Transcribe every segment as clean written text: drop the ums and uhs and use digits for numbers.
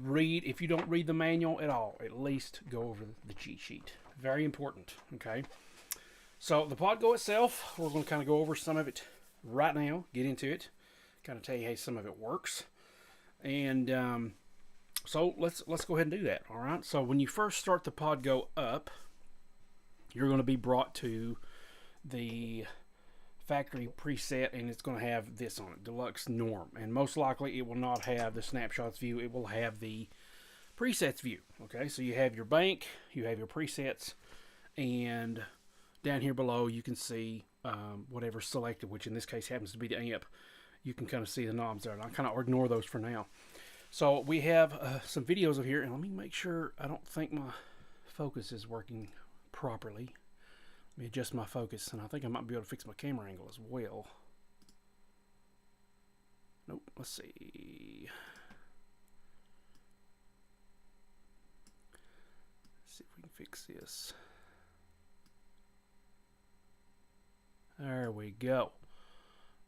read, if you don't read the manual at all, at least go over the cheat sheet. Very important, okay? So the PodGo itself, we're going to kind of go over some of it right now, get into it, kind of tell you how some of it works. And so let's go ahead and do that, all right? So when you first start the PodGo up, you're going to be brought to the factory preset, and it's going to have this on it, Deluxe Norm. And most likely it will not have the snapshots view, it will have the presets view. Okay, so you have your bank, you have your presets, and down here below you can see whatever's selected, which in this case happens to be the amp. You can kind of see the knobs there, and I'll kind of ignore those for now. So we have some videos of here, and let me make sure, I don't think my focus is working properly. Let me adjust my focus, and I think I might be able to fix my camera angle as well. Nope, let's see. Let's see if we can fix this. There we go.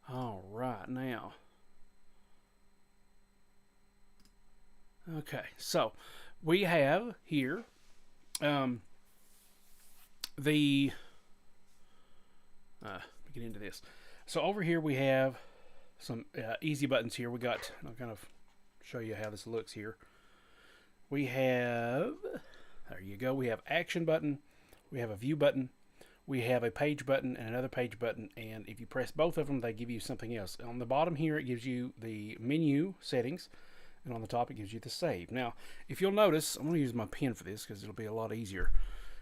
All right, now. Okay, so we have here get into this. So over here we have some easy buttons here. We got, I'll kind of show you how this looks here. We have, there you go, we have action button, we have a view button, we have a page button and another page button, and if you press both of them they give you something else. On the bottom here it gives you the menu settings, and on the top it gives you the save. Now if you'll notice, I'm going to use my pen for this because it'll be a lot easier.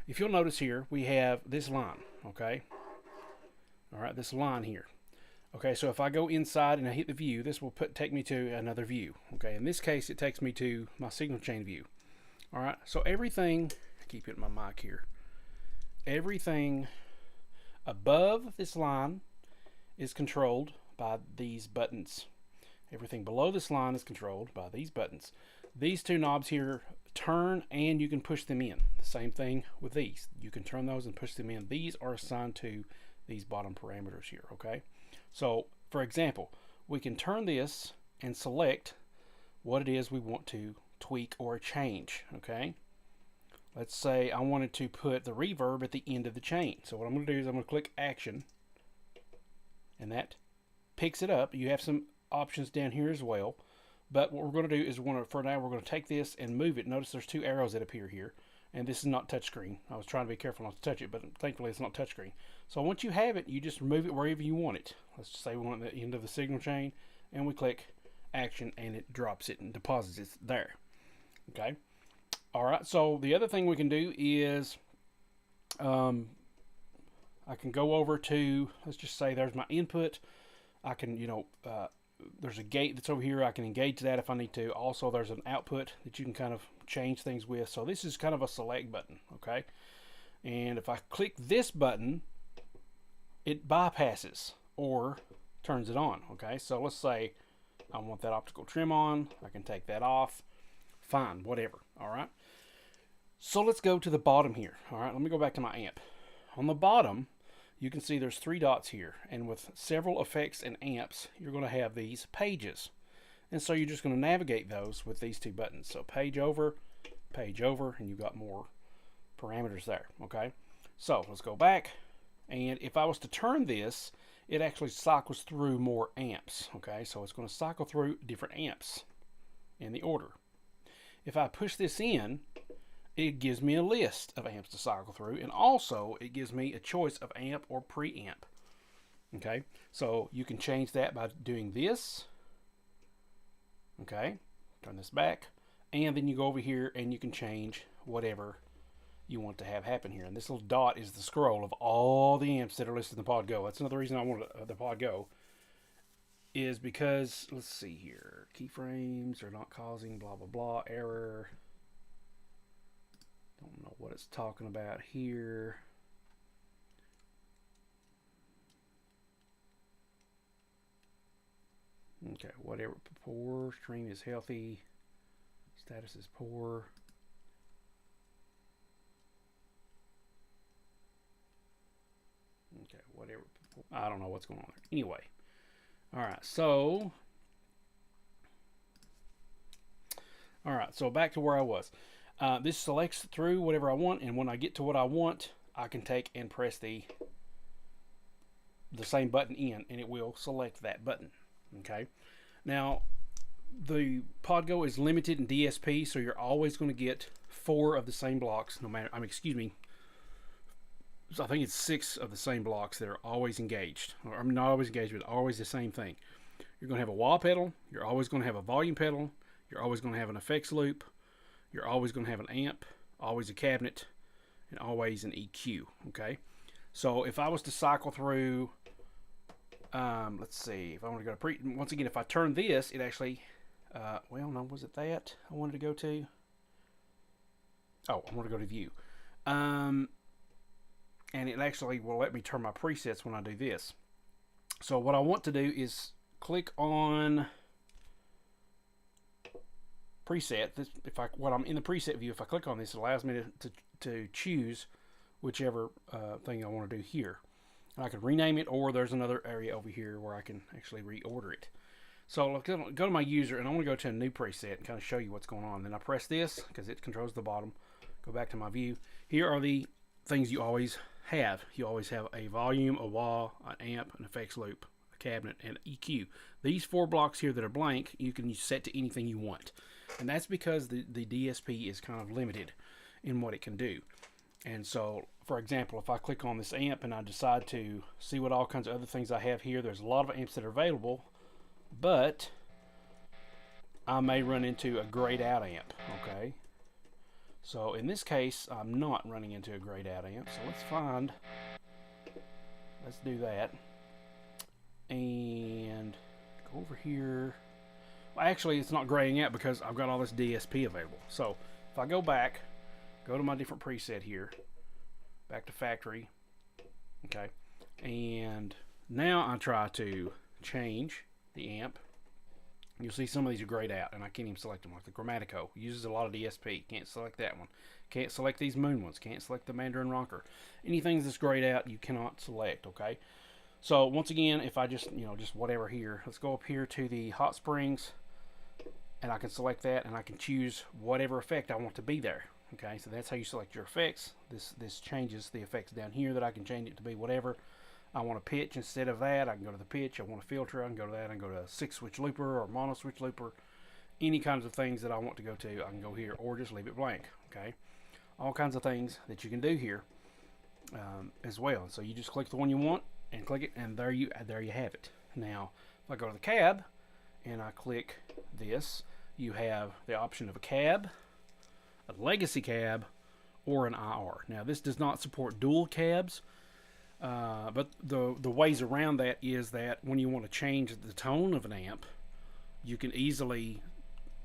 If you'll notice here we have this line, okay? Alright, this line here. Okay, so if I go inside and I hit the view, this will take me to another view. Okay, in this case it takes me to my signal chain view. Alright, so everything, I keep hitting my mic here, everything above this line is controlled by these buttons. Everything below this line is controlled by these buttons. These two knobs here turn, and you can push them in. The same thing with these. You can turn those and push them in. These are assigned to these bottom parameters here, okay? So, for example, we can turn this and select what it is we want to tweak or change, okay? Let's say I wanted to put the reverb at the end of the chain. So what I'm going to do is I'm going to click Action, and that picks it up. You have some options down here as well, but what we're going to do is for now we're going to take this and move it. Notice there's two arrows that appear here, and this is not touchscreen. I was trying to be careful not to touch it, but thankfully it's not touchscreen. So once you have it, you just move it wherever you want it. Let's just say we want it at the end of the signal chain, and we click Action, and it drops it and deposits it there. Okay. All right. So the other thing we can do is I can go over to, let's just say there's my input. I can, there's a gate that's over here. I can engage that if I need to. Also, there's an output that you can kind of change things with. So this is kind of a select button, okay? And if I click this button, it bypasses or turns it on, okay? So let's say I want that optical trim on. I can take that off. Fine, whatever, all right? So let's go to the bottom here, all right? Let me go back to my amp. On the bottom, you can see there's three dots here, and with several effects and amps, you're going to have these pages. And so you're just going to navigate those with these two buttons. So page over, and you've got more parameters there, okay? So let's go back, and if I was to turn this, it actually cycles through more amps, okay? So it's going to cycle through different amps in the order. If I push this in, it gives me a list of amps to cycle through, and also it gives me a choice of amp or preamp. Okay, so you can change that by doing this. Okay, turn this back, and then you go over here and you can change whatever you want to have happen here. And this little dot is the scroll of all the amps that are listed in the PodGo. That's another reason I wanted the PodGo, is because, let's see here, keyframes are not causing blah blah blah error. Don't know what it's talking about here. Okay, whatever. Poor stream is healthy. Status is poor. Okay, whatever. I don't know what's going on there. Anyway, all right. So Alright, so back to where I was. This selects through whatever I want, and when I get to what I want, I can take and press the same button in, and it will select that button. Okay. Now, the Podgo is limited in DSP, so you're always going to get 4 of the same blocks, no matter, excuse me, I think it's 6 of the same blocks that are always engaged. Or I'm not always engaged, but always the same thing. You're going to have a wah pedal, you're always going to have a volume pedal, you're always going to have an effects loop, you're always going to have an amp, always a cabinet, and always an EQ. Okay. So if I was to cycle through, let's see, if I want to go to once again, if I turn this, it actually, well, no, was it that I wanted to go to? Oh, I want to go to view. And it actually will let me turn my presets when I do this. So what I want to do is click on preset. When I'm in the preset view, if I click on this, it allows me to choose whichever thing I want to do here. I can rename it, or there's another area over here where I can actually reorder it. So I'll go to my user, and I'm going to go to a new preset and kind of show you what's going on. Then I press this because it controls the bottom. Go back to my view. Here are the things you always have. You always have a volume, a wah, an amp, an effects loop, a cabinet, and EQ. These 4 blocks here that are blank, you can set to anything you want. And that's because the DSP is kind of limited in what it can do. And so, for example, if I click on this amp and I decide to see what all kinds of other things I have here, there's a lot of amps that are available, but I may run into a grayed out amp, okay? So in this case, I'm not running into a grayed out amp, so let's do that. And go over here. Well, actually, it's not graying out because I've got all this DSP available. So if I go back, go to my different preset here, back to factory, okay, and now I try to change the amp. You'll see some of these are grayed out, and I can't even select them, like the Chromatico. Uses a lot of DSP. Can't select that one. Can't select these Moon ones. Can't select the Mandarin Rocker. Anything that's grayed out, you cannot select, okay? So once again, if I just whatever here, let's go up here to the Hot Springs, and I can select that, and I can choose whatever effect I want to be there. Okay, so that's how you select your effects. This changes the effects down here that I can change it to be whatever. I want a pitch instead of that, I can go to the pitch. I want a filter, I can go to that. I can go to a 6-switch looper or mono switch looper. Any kinds of things that I want to go to, I can go here, or just leave it blank. Okay, all kinds of things that you can do here as well. So you just click the one you want and click it, and there you have it. Now, if I go to the cab and I click this, you have the option of a cab, a legacy cab, or an IR. Now, this does not support dual cabs. But the ways around that is that when you want to change the tone of an amp, you can easily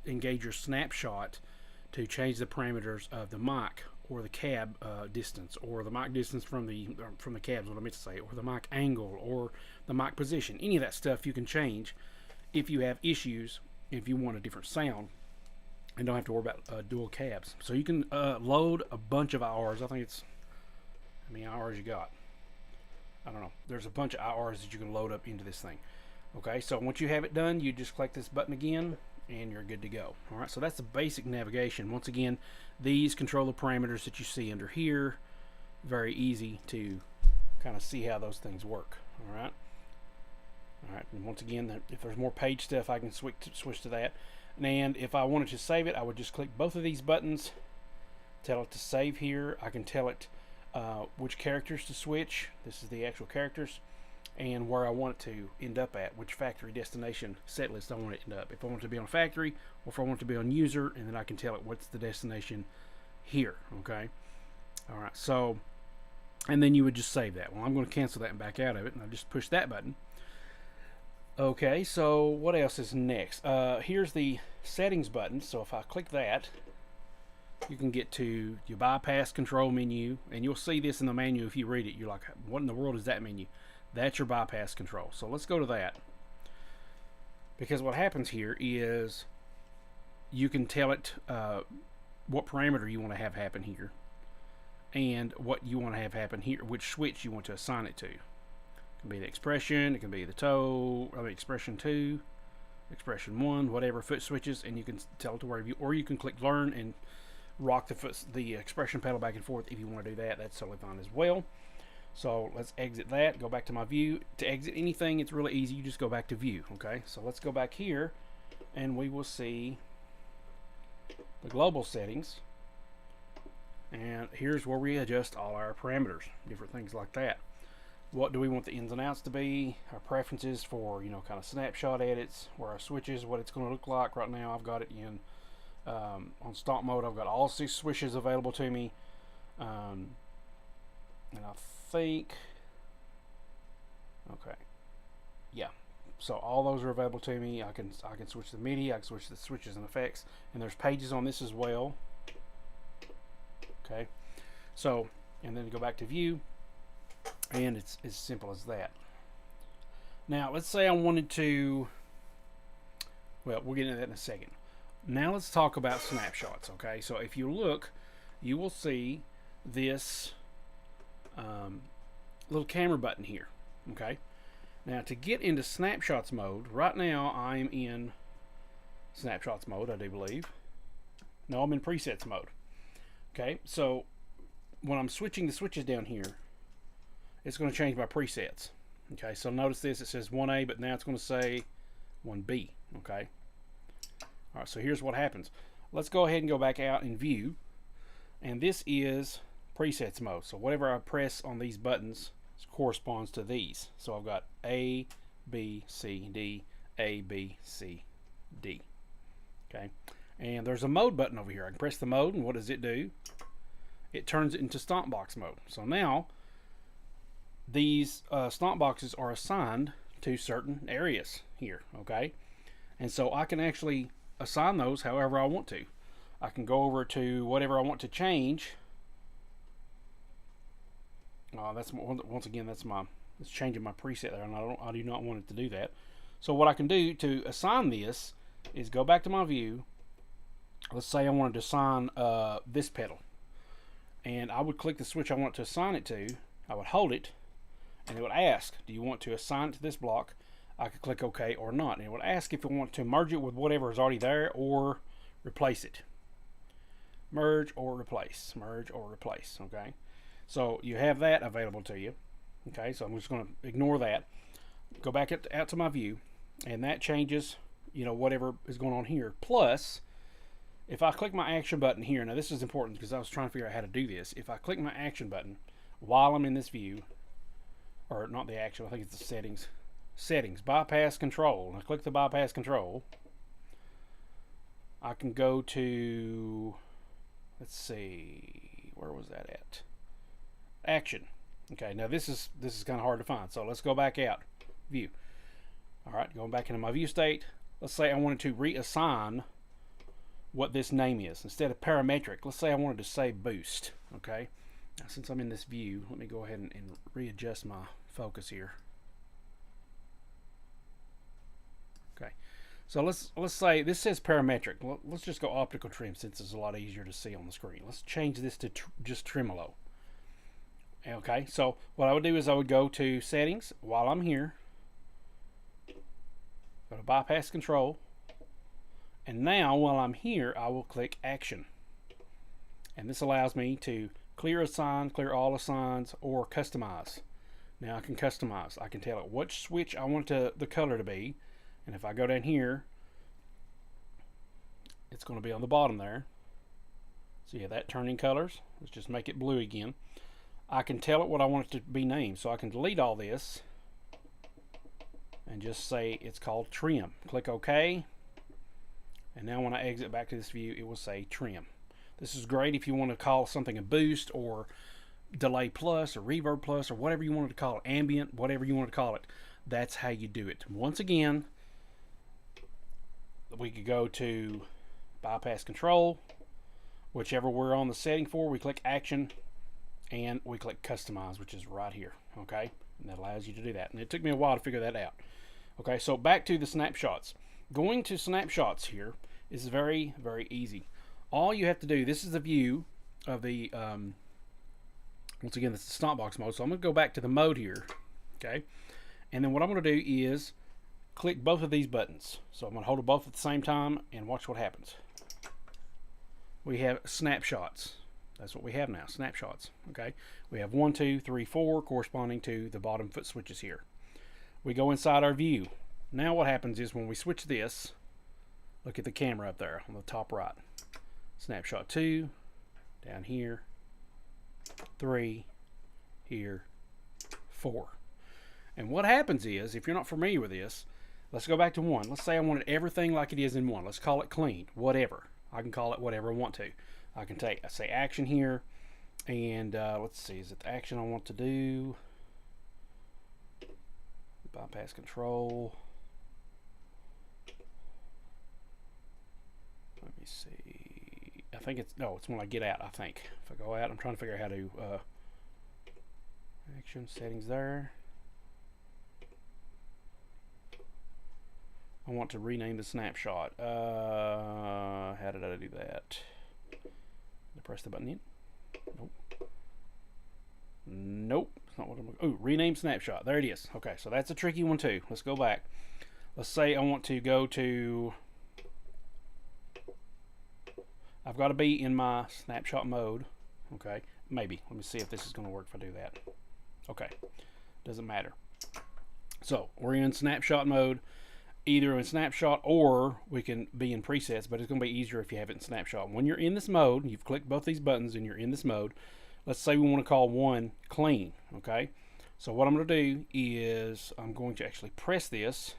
engage your snapshot to change the parameters of the mic or the cab distance, or the mic distance from the cab is what I meant to say, or the mic angle, or the mic position. Any of that stuff you can change if you have issues, if you want a different sound, and don't have to worry about dual cabs. So you can load a bunch of IRs. I think it's, how many IRs you got? I don't know. There's a bunch of IRs that you can load up into this thing. Okay, so once you have it done, you just click this button again, and you're good to go. All right, so that's the basic navigation. Once again, these control the parameters that you see under here. Very easy to kind of see how those things work. All right. All right, and once again, if there's more page stuff, I can switch to that. And if I wanted to save it, I would just click both of these buttons, tell it to save here. I can tell it which characters to switch. This is the actual characters, and where I want it to end up at, which factory destination set list I want it to end up. If I want it to be on factory, or if I want it to be on user, and then I can tell it what's the destination here. Okay. All right. So, and then you would just save that. Well, I'm going to cancel that and back out of it, and I just push that button. Okay. So what else is next? Here's the settings button. So if I click that, you can get to your bypass control menu, and you'll see this in the menu. If you read it, you're like, what in the world is that menu? That's your bypass control. So let's go to that, because what happens here is you can tell it what parameter you want to have happen here, and what you want to have happen here, which switch you want to assign it to. It can be the expression, it can be the expression 2, expression 1, whatever foot switches, and you can tell it to wherever you, or you can click learn and rock the expression pedal back and forth if you want to do that. That's totally fine as well. So let's exit that, go back to my view. To exit anything, it's really easy. You just go back to view. Okay, so let's go back here and we will see the global settings. And here's where we adjust all our parameters, different things like that. What do we want the ins and outs to be? Our preferences for, you know, kind of snapshot edits, where our switches, what it's going to look like. Right now I've got it in on stomp mode. I've got all 6 switches available to me. And I think, okay, yeah, so all those are available to me. I can switch the MIDI, I can switch the switches and effects, and there's pages on this as well. Okay, so, and then go back to view, and it's as simple as that. Now let's say I wanted to, well, we'll get into that in a second. Now let's talk about snapshots. Okay, so if you look, you will see this little camera button here. Okay, now to get into snapshots mode, right now I'm in snapshots mode, I do believe. No, I'm in presets mode. Okay, so when I'm switching the switches down here, it's going to change my presets. Okay, so notice this, it says 1A, but now it's going to say 1B. Okay, all right, so here's what happens. Let's go ahead and go back out in view, and this is presets mode. So whatever I press on these buttons corresponds to these. So I've got A, B, C, D, A, B, C, D. Okay, and there's a mode button over here. I can press the mode, and what does it do? It turns it into stomp box mode. So now these stomp boxes are assigned to certain areas here. Okay, and so I can actually assign those however I want to. I can go over to whatever I want to change. That's once again, it's changing my preset there, and I do not want it to do that. So what I can do to assign this is go back to my view. Let's say I wanted to assign this pedal, and I would click the switch I want to assign it to. I would hold it, and it would ask, do you want to assign it to this block? I could click OK or not, and it would ask if I want to merge it with whatever is already there or replace it. Merge or replace, merge or replace. Okay, so you have that available to you. Okay, so I'm just going to ignore that. Go back out to my view, and that changes, you know, whatever is going on here. Plus, if I click my action button here, now this is important because I was trying to figure out how to do this. If I click my action button while I'm in this view, or not the action, I think it's the settings, bypass control, and I click the bypass control, I can go to, let's see, where was that at? Action. Okay, now this is kind of hard to find, so let's go back out, view. All right, going back into my view state. Let's say I wanted to reassign what this name is. Instead of parametric, let's say I wanted to say boost. Okay, now since I'm in this view, let me go ahead and readjust my focus here. Okay, so let's say this says parametric. Let's just go optical trim since it's a lot easier to see on the screen. Let's change this to just tremolo. Okay, so what I would do is I would go to settings while I'm here, go to bypass control, and now while I'm here I will click action, and this allows me to clear assign, clear all assigns, or customize. Now I can customize. I can tell it which switch I want the color to be, and if I go down here, it's going to be on the bottom there. So yeah, that turning colors. Let's just make it blue again. I can tell it what I want it to be named, so I can delete all this and just say it's called trim. Click OK, and now when I exit back to this view, it will say trim. This is great if you want to call something a boost or delay plus or reverb plus or whatever you wanted to call it, ambient, whatever you want to call it. That's how you do it. Once again, we could go to bypass control, whichever we're on the setting for, we click action, and we click customize, which is right here. Okay, and that allows you to do that, and it took me a while to figure that out. Okay, so back to the snapshots. Going to snapshots here is very, very easy. All you have to do, this is the view of the once again, this is stomp box mode, so I'm going to go back to the mode here. Okay, and then what I'm going to do is click both of these buttons. So I'm going to hold them both at the same time and watch what happens. We have snapshots. That's what we have now, snapshots. Okay, we have 1, 2, 3, 4 corresponding to the bottom foot switches here. We go inside our view. Now what happens is when we switch this, look at the camera up there on the top right. Snapshot 2, down here, 3, here, 4. And what happens is, if you're not familiar with this, let's go back to 1. Let's say I wanted everything like it is in 1. Let's call it clean, whatever. I can call it whatever I want to. I can take, I say action here, and let's see, is it the action I want to do? Bypass control. Let me see. I think it's, no, it's when I get out, I think. If I go out, I'm trying to figure out how to, action settings there. I want to rename the snapshot. How did I do that? Did I press the button in? Nope. Nope. It's not what I'm looking. Oh, rename snapshot. There it is. Okay, so that's a tricky one too. Let's go back. Let's say I want to go to, I've got to be in my snapshot mode. Okay, maybe. Let me see if this is going to work if I do that. Okay, doesn't matter. So we're in snapshot mode, either in snapshot or we can be in presets, but it's going to be easier if you have it in snapshot. When you're in this mode, you've clicked both these buttons and you're in this mode. Let's say we want to call one clean. Okay, so what I'm going to do is I'm going to actually press this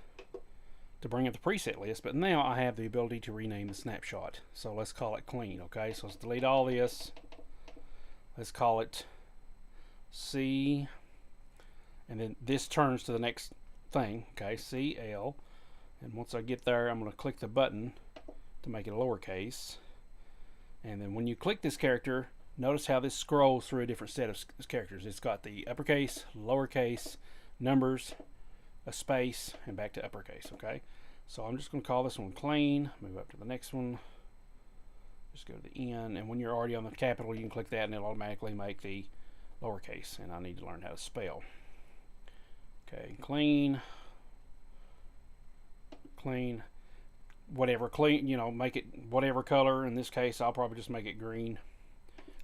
to bring up the preset list, but now I have the ability to rename the snapshot. So let's call it clean. Okay, so let's delete all this. Let's call it C, and then this turns to the next thing. Okay, CL, and once I get there, I'm going to click the button to make it a lowercase, and then when you click this character, notice how this scrolls through a different set of characters. It's got the uppercase, lowercase, numbers, a space, and back to uppercase. Okay, so I'm just going to call this one clean, move up to the next one, just go to the end, and when you're already on the capital, you can click that and it'll automatically make the lowercase, and I need to learn how to spell. Okay, clean, whatever, clean, you know, make it whatever color. In this case, I'll probably just make it green.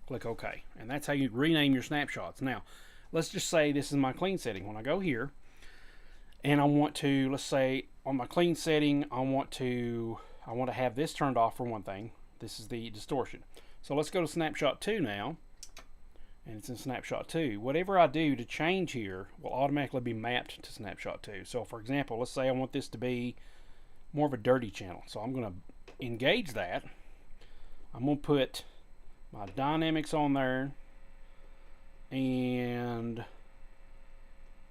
Click OK, and that's how you rename your snapshots. Now, let's just say this is my clean setting. When I go here, and I want to, let's say on my clean setting, I want to have this turned off for one thing. This is the distortion. So let's go to snapshot 2 now, and it's in snapshot 2. Whatever I do to change here will automatically be mapped to snapshot 2. So for example, let's say I want this to be more of a dirty channel. So I'm going to engage that. I'm going to put my dynamics on there, and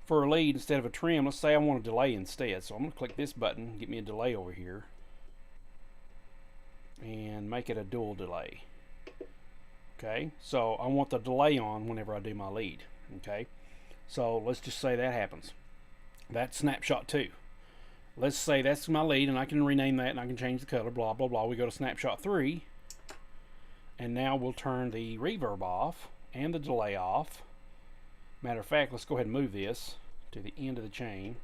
for a lead instead of a trim, let's say I want a delay instead. So I'm going to click this button, get me a delay over here, and make it a dual delay. Okay, so I want the delay on whenever I do my lead. Okay, so let's just say that happens. That's snapshot 2. Let's say that's my lead, and I can rename that, and I can change the color, blah blah blah. We go to snapshot 3, and now we'll turn the reverb off and the delay off. Matter of fact, let's go ahead and move this to the end of the chain,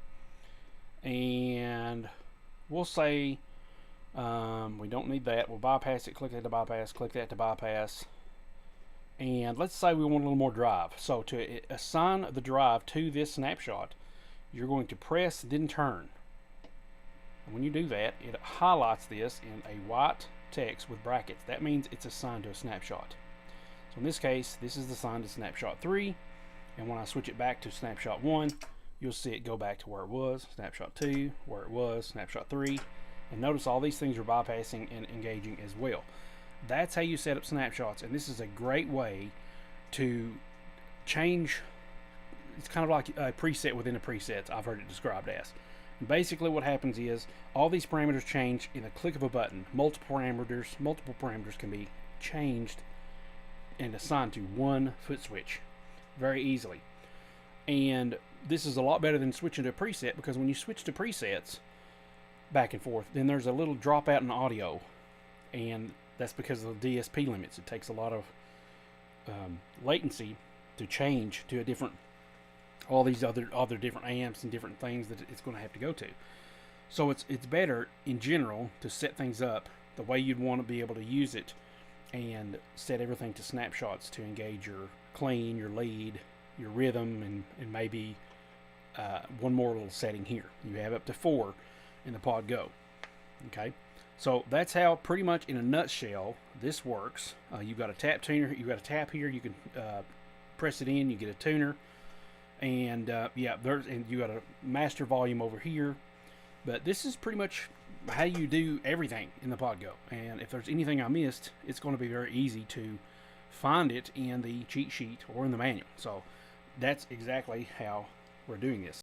and we'll say we don't need that. We'll bypass it, click that to bypass, click that to bypass, and let's say we want a little more drive. So to assign the drive to this snapshot, you're going to press then turn, and when you do that, it highlights this in a white text with brackets. That means it's assigned to a snapshot. So in this case, this is assigned to snapshot 3, and when I switch it back to snapshot 1, you'll see it go back to where it was, snapshot 2, where it was, snapshot 3, and notice all these things are bypassing and engaging as well. That's how you set up snapshots, and this is a great way to change. It's kind of like a preset within a preset, I've heard it described as. And basically what happens is all these parameters change in the click of a button. Multiple parameters can be changed and assigned to one foot switch very easily. And this is a lot better than switching to a preset, because when you switch to presets back and forth, then there's a little dropout in audio, and that's because of the DSP limits. It takes a lot of latency to change to a different, all these other different amps and different things that it's going to have to go to. So it's better in general to set things up the way you'd want to be able to use it, and set everything to snapshots to engage your clean, your lead, your rhythm, and maybe one more little setting here. You have up to 4 in the Pod Go. Okay, so that's how, pretty much in a nutshell, this works. You've got a tap tuner. You've got a tap here. You can press it in. You get a tuner, and yeah, and you got a master volume over here. But this is pretty much how you do everything in the Pod Go. And if there's anything I missed, it's going to be very easy to find it in the cheat sheet or in the manual. So that's exactly how we're doing this.